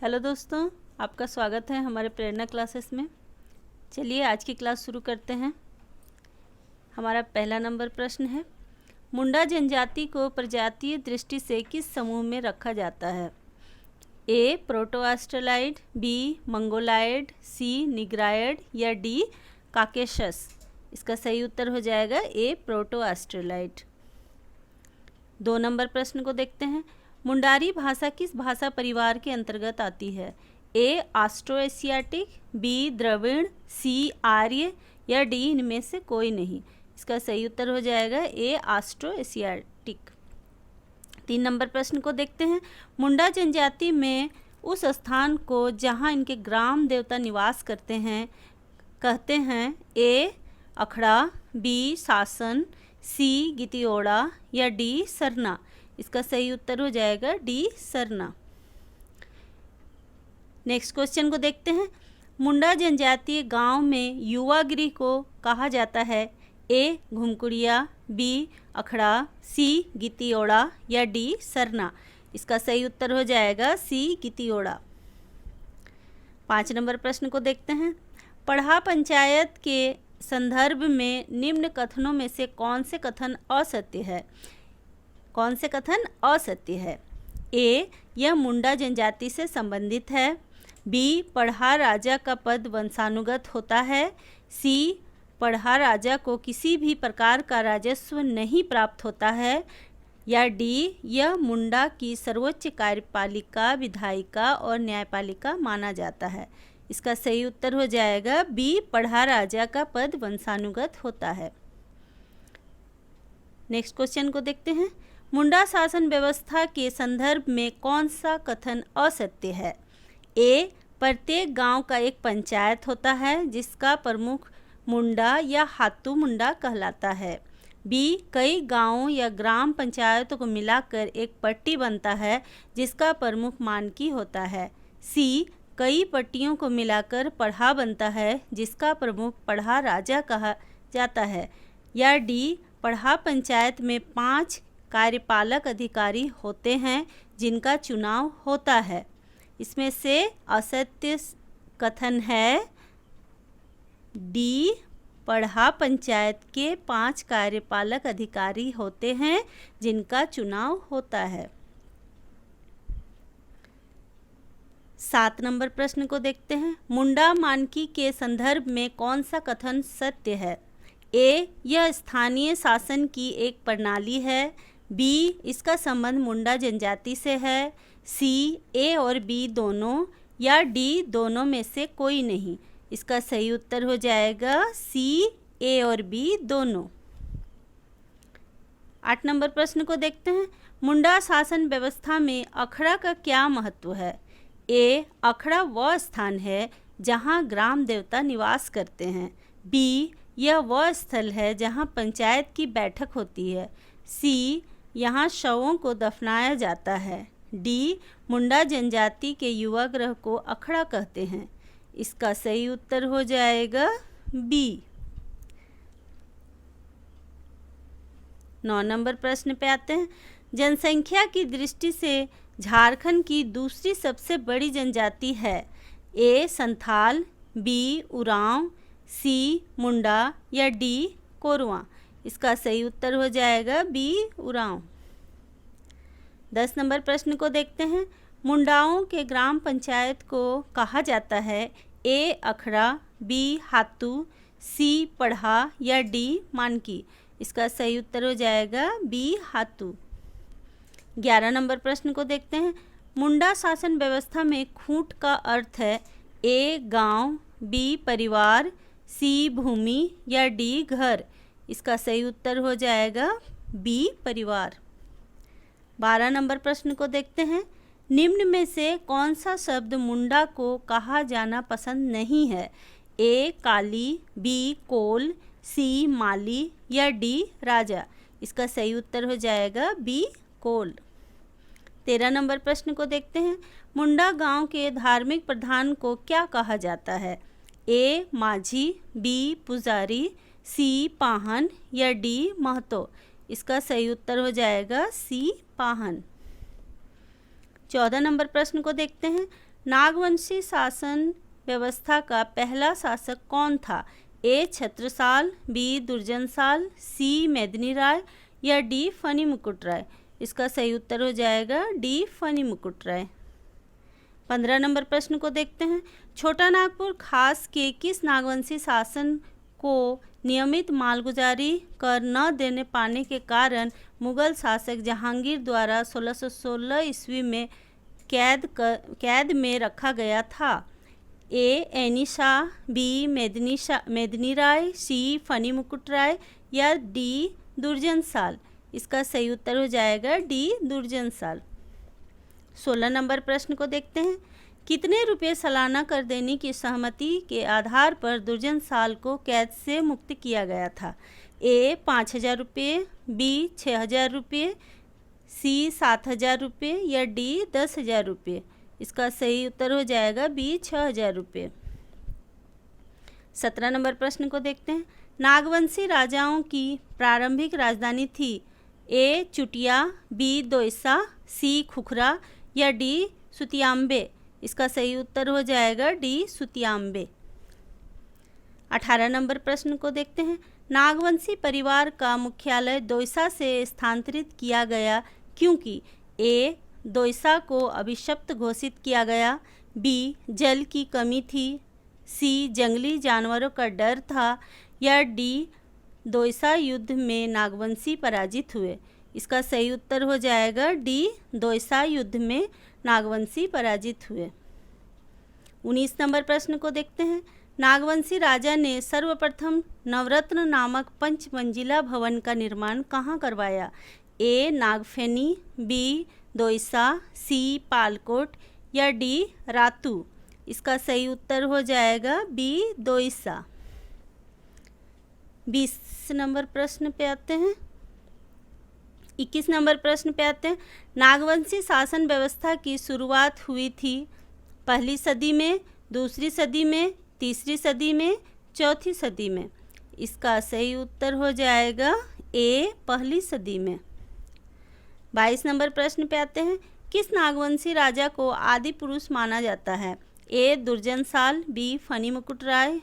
Hello दोस्तों, आपका स्वागत है हमारे प्रेरणा क्लासेस में। चलिए आज की क्लास शुरू करते हैं। हमारा पहला नंबर प्रश्न है, मुंडा जनजाति को प्रजातीय दृष्टि से किस समूह में रखा जाता है? ए प्रोटो ऑस्ट्रेलाइड, बी मंगोलाइड, सी निग्रायड या डी काकेशस। इसका सही उत्तर हो जाएगा ए प्रोटो ऑस्ट्रेलाइड। 2 नंबर प्रश्न को देखते हैं, मुंडारी भाषा किस भाषा परिवार के अंतर्गत आती है? ए ऑस्ट्रो एशियाटिक, बी द्रविड़, सी आर्य या डी इनमें से कोई नहीं। इसका सही उत्तर हो जाएगा ए ऑस्ट्रो एशियाटिक। 3 नंबर प्रश्न को देखते हैं, मुंडा जनजाति में उस स्थान को जहां इनके ग्राम देवता निवास करते हैं कहते हैं? ए अखड़ा, बी शासन, सी गितियोड़ा या डी सरना। इसका सही उत्तर हो जाएगा डी सरना। नेक्स्ट क्वेश्चन को देखते हैं, मुंडा जनजातीय गांव में युवा गृह को कहा जाता है? ए घुमकुड़िया, बी अखड़ा, सी गितियोड़ा या डी सरना। इसका सही उत्तर हो जाएगा सी गितियोड़ा। 5 नंबर प्रश्न को देखते हैं, पढ़ा पंचायत के संदर्भ में निम्न कथनों में से कौन से कथन असत्य है? कौन से कथन असत्य है? ए यह मुंडा जनजाति से संबंधित है, बी पढ़ा राजा का पद वंशानुगत होता है, सी पढ़ा राजा को किसी भी प्रकार का राजस्व नहीं प्राप्त होता है या डी यह मुंडा की सर्वोच्च कार्यपालिका, विधायिका और न्यायपालिका माना जाता है। इसका सही उत्तर हो जाएगा बी पढ़ा राजा का पद वंशानुगत होता है। नेक्स्ट क्वेश्चन को देखते हैं, मुंडा शासन व्यवस्था के संदर्भ में कौन सा कथन असत्य है? ए प्रत्येक गांव का एक पंचायत होता है जिसका प्रमुख मुंडा या हातू मुंडा कहलाता है, बी कई गांवों या ग्राम पंचायतों को मिलाकर एक पट्टी बनता है जिसका प्रमुख मानकी होता है, सी कई पट्टियों को मिलाकर पढ़ा बनता है जिसका प्रमुख पढ़ा राजा कहा जाता है, या डी पढ़ा पंचायत में 5 कार्यपालक अधिकारी होते हैं जिनका चुनाव होता है। इसमें से असत्य कथन है डी पढ़ा पंचायत के 5 कार्यपालक अधिकारी होते हैं जिनका चुनाव होता है। 7 नंबर प्रश्न को देखते हैं, मुंडा मानकी के संदर्भ में कौन सा कथन सत्य है? ए यह स्थानीय शासन की एक प्रणाली है, बी इसका संबंध मुंडा जनजाति से है, सी ए और बी दोनों या डी दोनों में से कोई नहीं। इसका सही उत्तर हो जाएगा सी ए और बी दोनों। 8 नंबर प्रश्न को देखते हैं, मुंडा शासन व्यवस्था में अखड़ा का क्या महत्व है? ए अखड़ा वह स्थान है जहां ग्राम देवता निवास करते हैं, बी यह वह स्थल है जहां पंचायत की बैठक होती है, सी यहाँ शवों को दफनाया जाता है, डी मुंडा जनजाति के युवा गृह को अखड़ा कहते हैं। इसका सही उत्तर हो जाएगा बी। 9 नंबर प्रश्न पे आते हैं, जनसंख्या की दृष्टि से झारखंड की दूसरी सबसे बड़ी जनजाति है? ए संथाल, बी उरांव, सी मुंडा या डी कोरवा। इसका सही उत्तर हो जाएगा बी उरांव। 10 नंबर प्रश्न को देखते हैं, मुंडाओं के ग्राम पंचायत को कहा जाता है? ए अखड़ा, बी हातू, सी पढ़ा या डी मानकी। इसका सही उत्तर हो जाएगा बी हातू। 11 नंबर प्रश्न को देखते हैं, मुंडा शासन व्यवस्था में खूंट का अर्थ है? ए गांव, बी परिवार, सी भूमि या डी घर। इसका सही उत्तर हो जाएगा बी परिवार। 12 नंबर प्रश्न को देखते हैं, निम्न में से कौन सा शब्द मुंडा को कहा जाना पसंद नहीं है? ए काली, बी कोल, सी माली या डी राजा। इसका सही उत्तर हो जाएगा बी कोल। 13 नंबर प्रश्न को देखते हैं, मुंडा गांव के धार्मिक प्रधान को क्या कहा जाता है? ए माझी, बी पुजारी, सी पाहन या डी महतो। इसका सही उत्तर हो जाएगा सी पाहन। 14 नंबर प्रश्न को देखते हैं, नागवंशी शासन व्यवस्था का पहला शासक कौन था? ए छत्रसाल, बी दुर्जनसाल, सी मेदिनी राय या डी फनी मुकुट राय। इसका सही उत्तर हो जाएगा डी फनी मुकुट राय। 15 नंबर प्रश्न को देखते हैं। छोटा नागपुर खास के किस नागवंशी शासन को नियमित मालगुजारी कर न देने पाने के कारण मुगल शासक जहांगीर द्वारा 1616 ईस्वी में कैद में रखा गया था? ए ऐनी शाह, बी मेदिनी राय, सी फनी मुकुट राय या डी दुर्जनसाल। इसका सही उत्तर हो जाएगा डी दुर्जनसाल। 16 नंबर प्रश्न को देखते हैं। कितने रुपये सालाना कर देने की सहमति के आधार पर दुर्जनसाल को कैद से मुक्त किया गया था? ए 5000 रुपये, बी 6000 रुपये, सी 7000 रुपये या डी 10000 रुपये। इसका सही उत्तर हो जाएगा बी 6000 रुपये। 17 नंबर प्रश्न को देखते हैं। नागवंशी राजाओं की प्रारंभिक राजधानी थी? ए चुटिया, बी दोयसा, सी खुखरा या डी सुतियाम्बे। इसका सही उत्तर हो जाएगा डी सुतियाम्बे। 18 नंबर प्रश्न को देखते हैं। नागवंशी परिवार का मुख्यालय दोयसा से स्थानांतरित किया गया क्योंकि? ए दोयसा को अभिशप्त घोषित किया गया, बी जल की कमी थी, सी जंगली जानवरों का डर था या डी दोयसा युद्ध में नागवंशी पराजित हुए। इसका सही उत्तर हो जाएगा डी दोयसा युद्ध में नागवंशी पराजित हुए। 19 नंबर प्रश्न को देखते हैं। नागवंशी राजा ने सर्वप्रथम नवरत्न नामक पंचमंजिला भवन का निर्माण कहाँ करवाया? ए नागफेनी, बी दोयसा, सी पालकोट या डी रातू। इसका सही उत्तर हो जाएगा बी दोयसा। 20 नंबर प्रश्न पे आते हैं। 21 नंबर प्रश्न पे आते हैं। नागवंशी शासन व्यवस्था की शुरुआत हुई थी पहली सदी में, दूसरी सदी में, तीसरी सदी में, चौथी सदी में। इसका सही उत्तर हो जाएगा ए पहली सदी में। 22 नंबर प्रश्न पे आते हैं। किस नागवंशी राजा को आदि पुरुष माना जाता है? ए दुर्जनसाल, बी फनी मुकुट राय,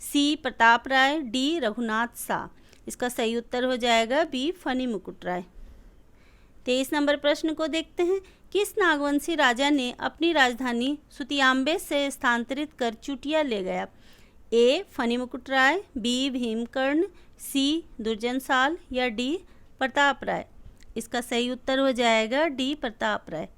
सी प्रताप राय, डी रघुनाथ शाह। इसका सही उत्तर हो जाएगा बी फनी मुकुट राय। 23 नंबर प्रश्न को देखते हैं। किस नागवंशी राजा ने अपनी राजधानी सुतियाम्बे से स्थानांतरित कर चुटिया ले गया? ए फनी मुकुट राय, बी भीमकर्ण, सी दुर्जनसाल या डी प्रताप राय। इसका सही उत्तर हो जाएगा डी प्रताप राय।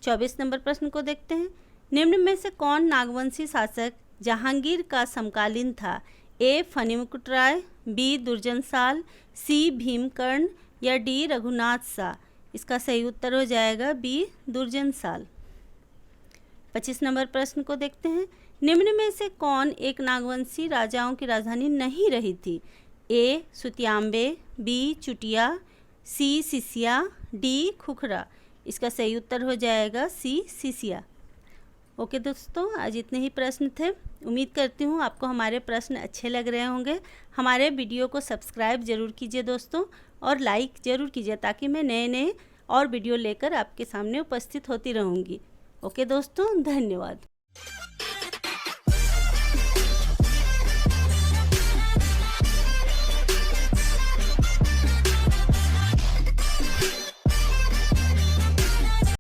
24 नंबर प्रश्न को देखते हैं। निम्न में से कौन नागवंशी शासक जहांगीर का समकालीन था? ए फनी मुकुट राय, बी दुर्जनसाल, सी भीमकर्ण या डी रघुनाथ शाह। इसका सही उत्तर हो जाएगा बी दुर्जनसाल। 25 नंबर प्रश्न को देखते हैं। निम्न में से कौन एक नागवंशी राजाओं की राजधानी नहीं रही थी? ए सुतियाम्बे, बी चुटिया, सी सिसिया, डी खुखरा। इसका सही उत्तर हो जाएगा सी सिसिया। ओके दोस्तों, आज इतने ही प्रश्न थे। उम्मीद करती हूँ आपको हमारे प्रश्न अच्छे लग रहे होंगे। हमारे वीडियो को सब्सक्राइब जरूर कीजिए दोस्तों, और लाइक ज़रूर कीजिए ताकि मैं नए और वीडियो लेकर आपके सामने उपस्थित होती रहूँगी। ओके दोस्तों, धन्यवाद।